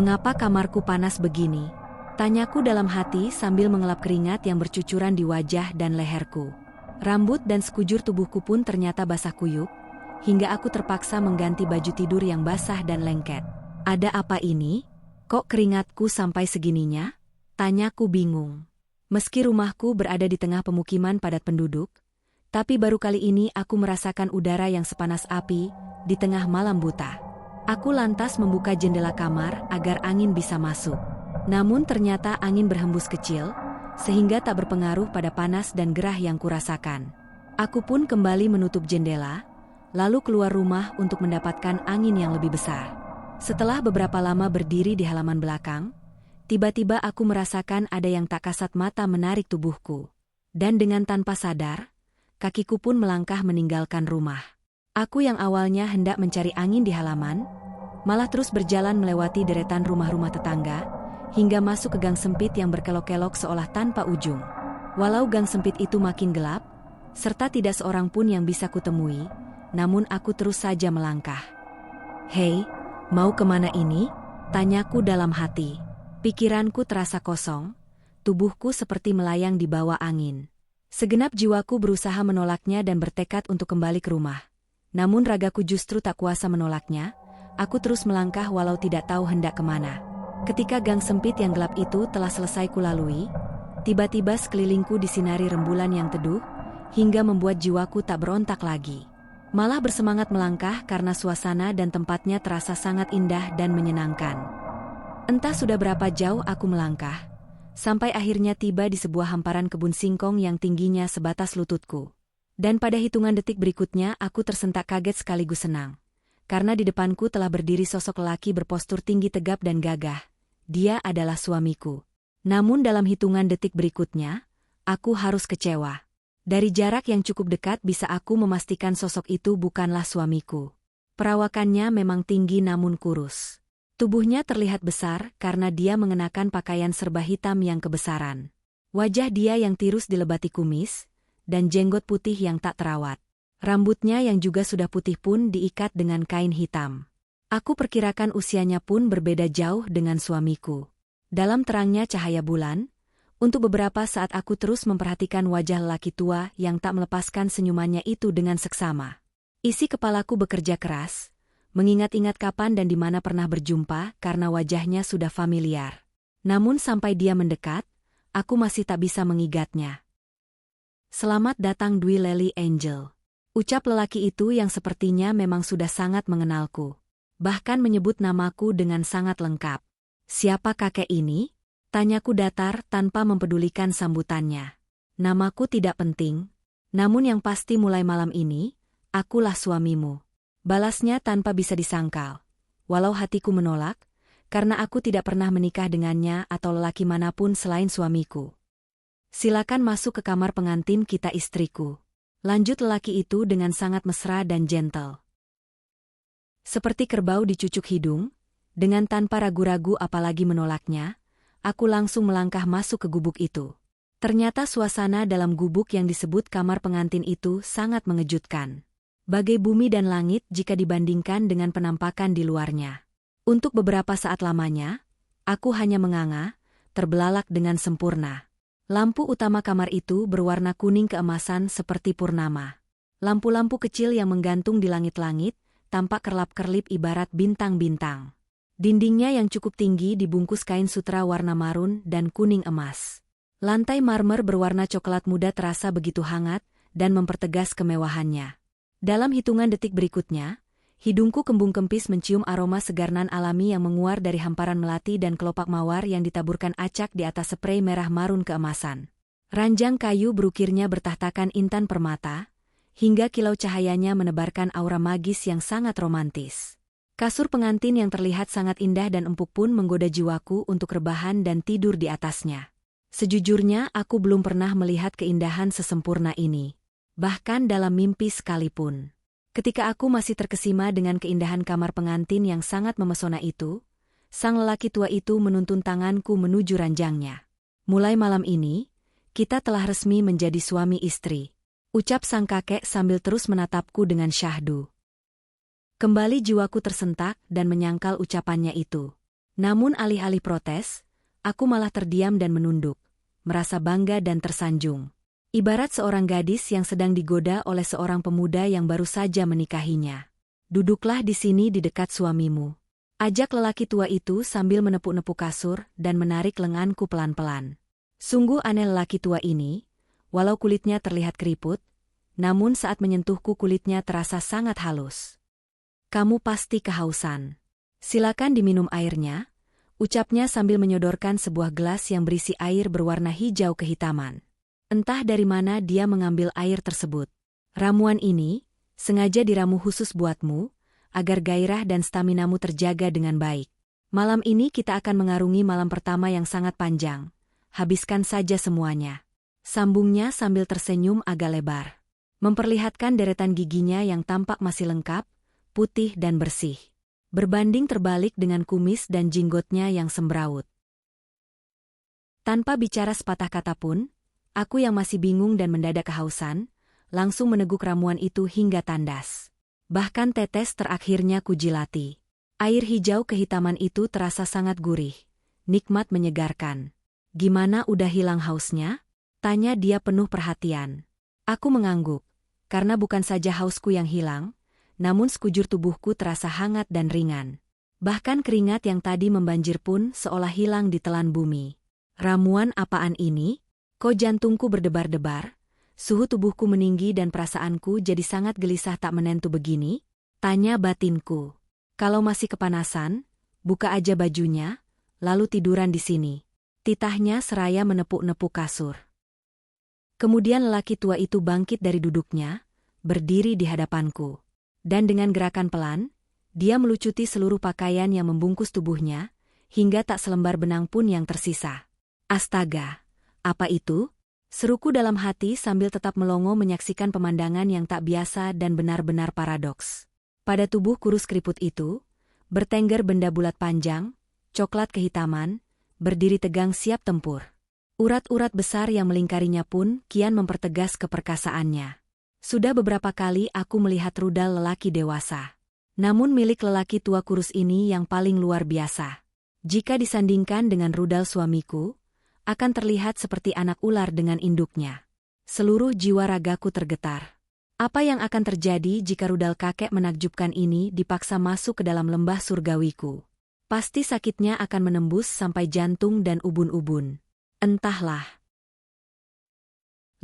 Mengapa kamarku panas begini? Tanyaku dalam hati sambil mengelap keringat yang bercucuran di wajah dan leherku. Rambut dan sekujur tubuhku pun ternyata basah kuyup, hingga aku terpaksa mengganti baju tidur yang basah dan lengket. Ada apa ini? Kok keringatku sampai segininya? Tanyaku bingung. Meski rumahku berada di tengah pemukiman padat penduduk, tapi baru kali ini aku merasakan udara yang sepanas api di tengah malam buta. Aku lantas membuka jendela kamar agar angin bisa masuk. Namun ternyata angin berhembus kecil, sehingga tak berpengaruh pada panas dan gerah yang kurasakan. Aku pun kembali menutup jendela, lalu keluar rumah untuk mendapatkan angin yang lebih besar. Setelah beberapa lama berdiri di halaman belakang, tiba-tiba aku merasakan ada yang tak kasat mata menarik tubuhku. Dan dengan tanpa sadar, kakiku pun melangkah meninggalkan rumah. Aku yang awalnya hendak mencari angin di halaman, malah terus berjalan melewati deretan rumah-rumah tetangga, hingga masuk ke gang sempit yang berkelok-kelok seolah tanpa ujung. Walau gang sempit itu makin gelap, serta tidak seorang pun yang bisa kutemui, namun aku terus saja melangkah. "Hei, mau kemana ini?" Tanyaku dalam hati. Pikiranku terasa kosong, tubuhku seperti melayang di bawah angin. Segenap jiwaku berusaha menolaknya dan bertekad untuk kembali ke rumah. Namun ragaku justru tak kuasa menolaknya, aku terus melangkah walau tidak tahu hendak kemana. Ketika gang sempit yang gelap itu telah selesai kulalui, tiba-tiba sekelilingku disinari rembulan yang teduh, hingga membuat jiwaku tak berontak lagi. Malah bersemangat melangkah karena suasana dan tempatnya terasa sangat indah dan menyenangkan. Entah sudah berapa jauh aku melangkah, sampai akhirnya tiba di sebuah hamparan kebun singkong yang tingginya sebatas lututku. Dan pada hitungan detik berikutnya aku tersentak kaget sekaligus senang. Karena di depanku telah berdiri sosok lelaki berpostur tinggi tegap dan gagah. Dia adalah suamiku. Namun dalam hitungan detik berikutnya, aku harus kecewa. Dari jarak yang cukup dekat bisa aku memastikan sosok itu bukanlah suamiku. Perawakannya memang tinggi namun kurus. Tubuhnya terlihat besar karena dia mengenakan pakaian serba hitam yang kebesaran. Wajah dia yang tirus dilebati kumis, dan jenggot putih yang tak terawat. Rambutnya yang juga sudah putih pun diikat dengan kain hitam. Aku perkirakan usianya pun berbeda jauh dengan suamiku. Dalam terangnya cahaya bulan, untuk beberapa saat aku terus memperhatikan wajah lelaki tua yang tak melepaskan senyumannya itu dengan seksama. Isi kepalaku bekerja keras, mengingat-ingat kapan dan di mana pernah berjumpa karena wajahnya sudah familiar. Namun sampai dia mendekat, aku masih tak bisa mengingatnya. "Selamat datang Dwi Lely Angel," ucap lelaki itu yang sepertinya memang sudah sangat mengenalku. Bahkan menyebut namaku dengan sangat lengkap. "Siapa kakek ini?" Tanyaku datar tanpa mempedulikan sambutannya. "Namaku tidak penting, namun yang pasti mulai malam ini, akulah suamimu," balasnya tanpa bisa disangkal. Walau hatiku menolak, karena aku tidak pernah menikah dengannya atau lelaki manapun selain suamiku. "Silakan masuk ke kamar pengantin kita istriku," lanjut lelaki itu dengan sangat mesra dan gentle. Seperti kerbau dicucuk hidung, dengan tanpa ragu-ragu apalagi menolaknya, aku langsung melangkah masuk ke gubuk itu. Ternyata suasana dalam gubuk yang disebut kamar pengantin itu sangat mengejutkan. Bagai bumi dan langit jika dibandingkan dengan penampakan di luarnya. Untuk beberapa saat lamanya, aku hanya menganga, terbelalak dengan sempurna. Lampu utama kamar itu berwarna kuning keemasan seperti purnama. Lampu-lampu kecil yang menggantung di langit-langit, tampak kerlap-kerlip ibarat bintang-bintang. Dindingnya yang cukup tinggi dibungkus kain sutra warna marun dan kuning emas. Lantai marmer berwarna coklat muda terasa begitu hangat dan mempertegas kemewahannya. Dalam hitungan detik berikutnya, hidungku kembung-kempis mencium aroma segar nan alami yang menguar dari hamparan melati dan kelopak mawar yang ditaburkan acak di atas sprei merah marun keemasan. Ranjang kayu berukirnya bertahtakan intan permata, hingga kilau cahayanya menebarkan aura magis yang sangat romantis. Kasur pengantin yang terlihat sangat indah dan empuk pun menggoda jiwaku untuk rebahan dan tidur di atasnya. Sejujurnya aku belum pernah melihat keindahan sesempurna ini. Bahkan dalam mimpi sekalipun. Ketika aku masih terkesima dengan keindahan kamar pengantin yang sangat memesona itu, sang lelaki tua itu menuntun tanganku menuju ranjangnya. "Mulai malam ini, kita telah resmi menjadi suami istri," ucap sang kakek sambil terus menatapku dengan syahdu. Kembali jiwaku tersentak dan menyangkal ucapannya itu. Namun alih-alih protes, aku malah terdiam dan menunduk, merasa bangga dan tersanjung. Ibarat seorang gadis yang sedang digoda oleh seorang pemuda yang baru saja menikahinya. Duduklah di sini di dekat suamimu. Ajak lelaki tua itu sambil menepuk-nepuk kasur dan menarik lenganku pelan-pelan. Sungguh aneh lelaki tua ini, walau kulitnya terlihat keriput, namun saat menyentuhku kulitnya terasa sangat halus. Kamu pasti kehausan. Silakan diminum airnya, ucapnya sambil menyodorkan sebuah gelas yang berisi air berwarna hijau kehitaman. Entah dari mana dia mengambil air tersebut. Ramuan ini sengaja diramu khusus buatmu, agar gairah dan staminamu terjaga dengan baik. Malam ini kita akan mengarungi malam pertama yang sangat panjang. Habiskan saja semuanya. Sambungnya sambil tersenyum agak lebar. Memperlihatkan deretan giginya yang tampak masih lengkap, putih dan bersih. Berbanding terbalik dengan kumis dan jenggotnya yang sembraut. Tanpa bicara sepatah kata pun, aku yang masih bingung dan mendadak kehausan, langsung meneguk ramuan itu hingga tandas. Bahkan tetes terakhirnya kujilati. Air hijau kehitaman itu terasa sangat gurih, nikmat menyegarkan. Gimana udah hilang hausnya? Tanya dia penuh perhatian. Aku mengangguk, karena bukan saja hausku yang hilang, namun sekujur tubuhku terasa hangat dan ringan. Bahkan keringat yang tadi membanjir pun seolah hilang ditelan bumi. Ramuan apaan ini? Kok jantungku berdebar-debar? Suhu tubuhku meninggi dan perasaanku jadi sangat gelisah tak menentu begini? Tanya batinku. Kalau masih kepanasan, buka aja bajunya, lalu tiduran di sini. Titahnya seraya menepuk-nepuk kasur. Kemudian lelaki tua itu bangkit dari duduknya, berdiri di hadapanku. Dan dengan gerakan pelan, dia melucuti seluruh pakaian yang membungkus tubuhnya, hingga tak selembar benang pun yang tersisa. Astaga, apa itu? Seruku dalam hati sambil tetap melongo menyaksikan pemandangan yang tak biasa dan benar-benar paradoks. Pada tubuh kurus keriput itu, bertengger benda bulat panjang, coklat kehitaman, berdiri tegang siap tempur. Urat-urat besar yang melingkarinya pun kian mempertegas keperkasaannya. Sudah beberapa kali aku melihat rudal lelaki dewasa. Namun milik lelaki tua kurus ini yang paling luar biasa. Jika disandingkan dengan rudal suamiku, akan terlihat seperti anak ular dengan induknya. Seluruh jiwa ragaku tergetar. Apa yang akan terjadi jika rudal kakek menakjubkan ini dipaksa masuk ke dalam lembah surgawiku? Pasti sakitnya akan menembus sampai jantung dan ubun-ubun. Entahlah.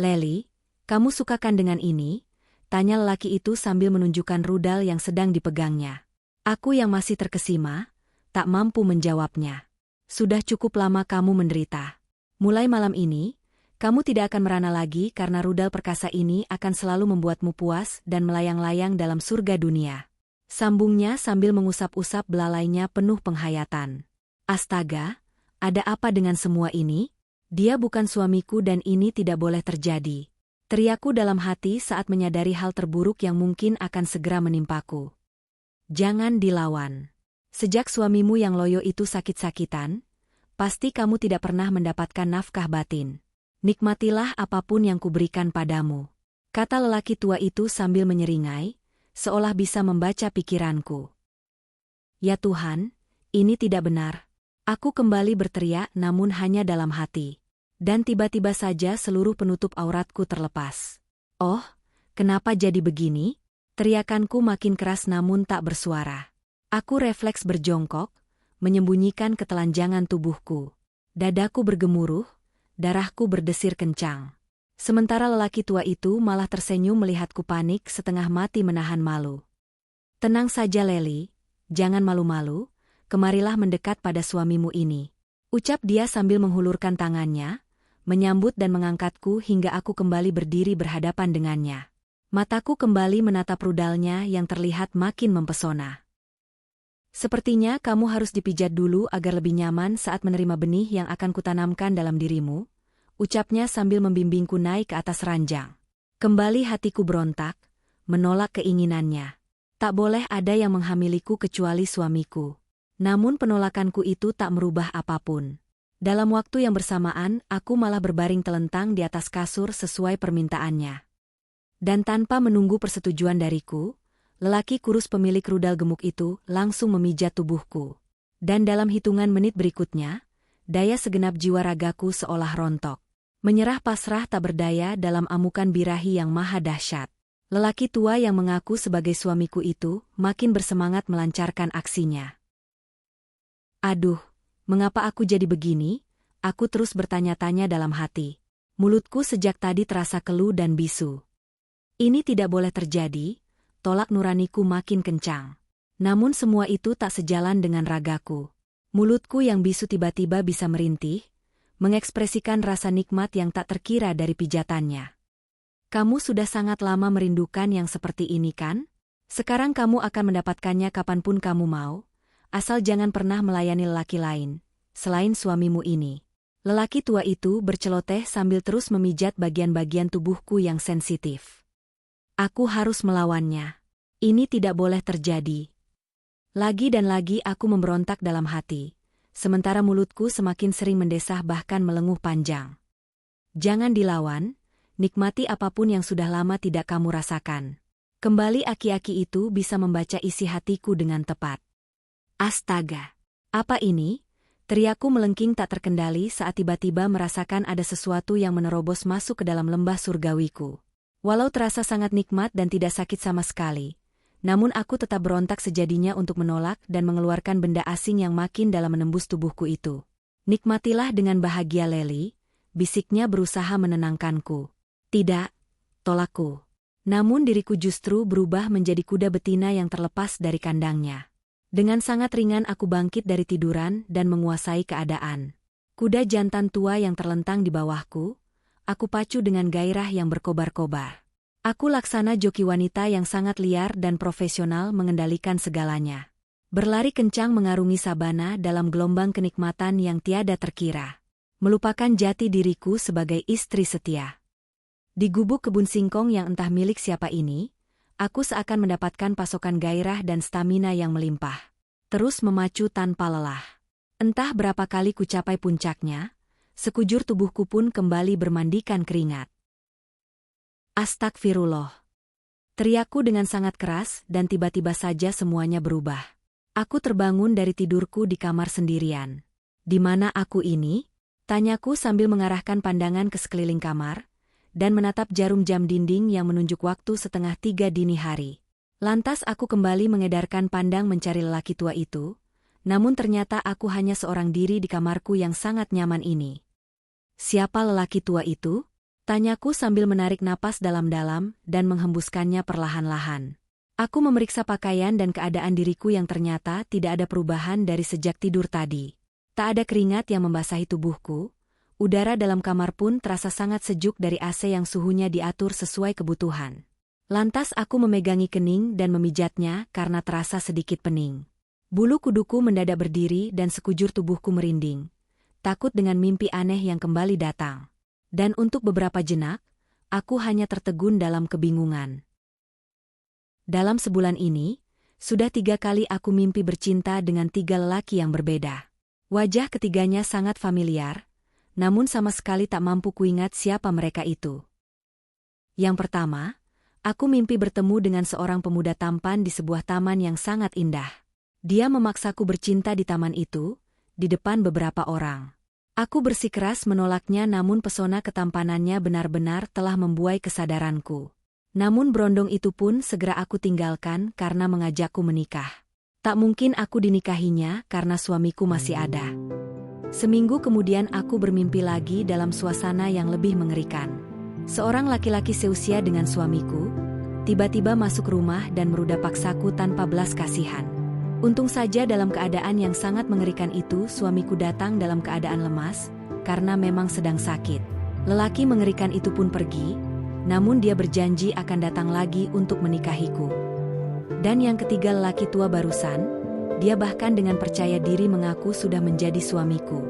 Leli, kamu sukakan dengan ini? Tanya lelaki itu sambil menunjukkan rudal yang sedang dipegangnya. Aku yang masih terkesima, tak mampu menjawabnya. Sudah cukup lama kamu menderita. Mulai malam ini, kamu tidak akan merana lagi karena rudal perkasa ini akan selalu membuatmu puas dan melayang-layang dalam surga dunia. Sambungnya sambil mengusap-usap belalainya penuh penghayatan. Astaga, ada apa dengan semua ini? Dia bukan suamiku dan ini tidak boleh terjadi. Teriakku dalam hati saat menyadari hal terburuk yang mungkin akan segera menimpaku. Jangan dilawan. Sejak suamimu yang loyo itu sakit-sakitan, pasti kamu tidak pernah mendapatkan nafkah batin. Nikmatilah apapun yang kuberikan padamu. Kata lelaki tua itu sambil menyeringai, seolah bisa membaca pikiranku. Ya Tuhan, ini tidak benar. Aku kembali berteriak namun hanya dalam hati. Dan tiba-tiba saja seluruh penutup auratku terlepas. Oh, kenapa jadi begini? Teriakanku makin keras namun tak bersuara. Aku refleks berjongkok, menyembunyikan ketelanjangan tubuhku. Dadaku bergemuruh, darahku berdesir kencang. Sementara lelaki tua itu malah tersenyum melihatku panik setengah mati menahan malu. Tenang saja Leli, jangan malu-malu, kemarilah mendekat pada suamimu ini. Ucap dia sambil menghulurkan tangannya, menyambut dan mengangkatku hingga aku kembali berdiri berhadapan dengannya. Mataku kembali menatap rudalnya yang terlihat makin mempesona. Sepertinya kamu harus dipijat dulu agar lebih nyaman saat menerima benih yang akan kutanamkan dalam dirimu, ucapnya sambil membimbingku naik ke atas ranjang. Kembali hatiku berontak, menolak keinginannya. Tak boleh ada yang menghamiliku kecuali suamiku. Namun penolakanku itu tak merubah apapun. Dalam waktu yang bersamaan, aku malah berbaring telentang di atas kasur sesuai permintaannya. Dan tanpa menunggu persetujuan dariku, lelaki kurus pemilik rudal gemuk itu langsung memijat tubuhku. Dan dalam hitungan menit berikutnya, daya segenap jiwa ragaku seolah rontok. Menyerah pasrah tak berdaya dalam amukan birahi yang maha dahsyat. Lelaki tua yang mengaku sebagai suamiku itu makin bersemangat melancarkan aksinya. Aduh, mengapa aku jadi begini? Aku terus bertanya-tanya dalam hati. Mulutku sejak tadi terasa keluh dan bisu. Ini tidak boleh terjadi, tolak nuraniku makin kencang. Namun semua itu tak sejalan dengan ragaku. Mulutku yang bisu tiba-tiba bisa merintih, mengekspresikan rasa nikmat yang tak terkira dari pijatannya. Kamu sudah sangat lama merindukan yang seperti ini kan? Sekarang kamu akan mendapatkannya kapanpun kamu mau, asal jangan pernah melayani lelaki lain, selain suamimu ini. Lelaki tua itu berceloteh sambil terus memijat bagian-bagian tubuhku yang sensitif. Aku harus melawannya. Ini tidak boleh terjadi. Lagi dan lagi aku memberontak dalam hati, sementara mulutku semakin sering mendesah bahkan melenguh panjang. Jangan dilawan, nikmati apapun yang sudah lama tidak kamu rasakan. Kembali aki-aki itu bisa membaca isi hatiku dengan tepat. Astaga! Apa ini? Teriakku melengking tak terkendali saat tiba-tiba merasakan ada sesuatu yang menerobos masuk ke dalam lembah surgawiku. Walau terasa sangat nikmat dan tidak sakit sama sekali, namun aku tetap berontak sejadinya untuk menolak dan mengeluarkan benda asing yang makin dalam menembus tubuhku itu. Nikmatilah dengan bahagia Leli, bisiknya berusaha menenangkanku. Tidak, tolakku. Namun diriku justru berubah menjadi kuda betina yang terlepas dari kandangnya. Dengan sangat ringan aku bangkit dari tiduran dan menguasai keadaan. Kuda jantan tua yang terlentang di bawahku, aku pacu dengan gairah yang berkobar-kobar. Aku laksana joki wanita yang sangat liar dan profesional mengendalikan segalanya. Berlari kencang mengarungi sabana dalam gelombang kenikmatan yang tiada terkira. Melupakan jati diriku sebagai istri setia. Di gubuk kebun singkong yang entah milik siapa ini, aku seakan mendapatkan pasokan gairah dan stamina yang melimpah. Terus memacu tanpa lelah. Entah berapa kali ku capai puncaknya, sekujur tubuhku pun kembali bermandikan keringat. Astagfirullah. Teriakku dengan sangat keras dan tiba-tiba saja semuanya berubah. Aku terbangun dari tidurku di kamar sendirian. Di mana aku ini? Tanyaku sambil mengarahkan pandangan ke sekeliling kamar, dan menatap jarum jam dinding yang menunjuk waktu 2:30 dini hari. Lantas aku kembali mengedarkan pandang mencari lelaki tua itu, namun ternyata aku hanya seorang diri di kamarku yang sangat nyaman ini. Siapa lelaki tua itu? Tanyaku sambil menarik napas dalam-dalam dan menghembuskannya perlahan-lahan. Aku memeriksa pakaian dan keadaan diriku yang ternyata tidak ada perubahan dari sejak tidur tadi. Tak ada keringat yang membasahi tubuhku, udara dalam kamar pun terasa sangat sejuk dari AC yang suhunya diatur sesuai kebutuhan. Lantas aku memegangi kening dan memijatnya karena terasa sedikit pening. Bulu kuduku mendadak berdiri dan sekujur tubuhku merinding, takut dengan mimpi aneh yang kembali datang. Dan untuk beberapa jenak, aku hanya tertegun dalam kebingungan. Dalam sebulan ini, sudah 3 kali aku mimpi bercinta dengan 3 lelaki yang berbeda. Wajah ketiganya sangat familiar, namun sama sekali tak mampu kuingat siapa mereka itu. Yang pertama, aku mimpi bertemu dengan seorang pemuda tampan di sebuah taman yang sangat indah. Dia memaksaku bercinta di taman itu, di depan beberapa orang. Aku bersikeras menolaknya namun pesona ketampanannya benar-benar telah membuai kesadaranku. Namun berondong itu pun segera aku tinggalkan karena mengajakku menikah. Tak mungkin aku dinikahinya karena suamiku masih ada. Seminggu kemudian aku bermimpi lagi dalam suasana yang lebih mengerikan. Seorang laki-laki seusia dengan suamiku, tiba-tiba masuk rumah dan meruda paksaku tanpa belas kasihan. Untung saja dalam keadaan yang sangat mengerikan itu suamiku datang dalam keadaan lemas, karena memang sedang sakit. Lelaki mengerikan itu pun pergi, namun dia berjanji akan datang lagi untuk menikahiku. Dan yang ketiga lelaki tua barusan, dia bahkan dengan percaya diri mengaku sudah menjadi suamiku.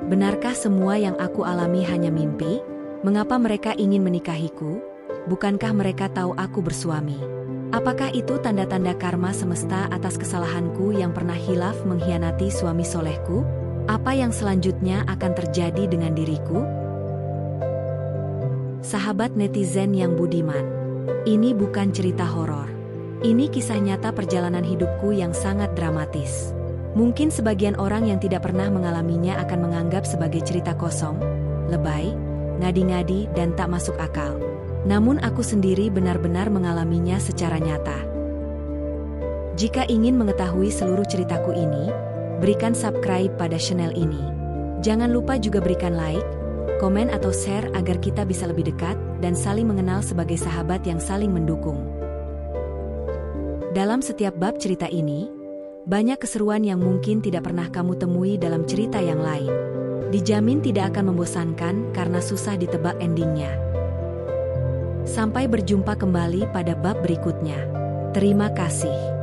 Benarkah semua yang aku alami hanya mimpi? Mengapa mereka ingin menikahiku? Bukankah mereka tahu aku bersuami? Apakah itu tanda-tanda karma semesta atas kesalahanku yang pernah hilaf mengkhianati suami solehku? Apa yang selanjutnya akan terjadi dengan diriku? Sahabat netizen yang budiman, ini bukan cerita horor. Ini kisah nyata perjalanan hidupku yang sangat dramatis. Mungkin sebagian orang yang tidak pernah mengalaminya akan menganggap sebagai cerita kosong, lebay, ngadi-ngadi, dan tak masuk akal. Namun aku sendiri benar-benar mengalaminya secara nyata. Jika ingin mengetahui seluruh ceritaku ini, berikan subscribe pada channel ini. Jangan lupa juga berikan like, komen atau share agar kita bisa lebih dekat dan saling mengenal sebagai sahabat yang saling mendukung. Dalam setiap bab cerita ini, banyak keseruan yang mungkin tidak pernah kamu temui dalam cerita yang lain. Dijamin tidak akan membosankan karena susah ditebak endingnya. Sampai berjumpa kembali pada bab berikutnya. Terima kasih.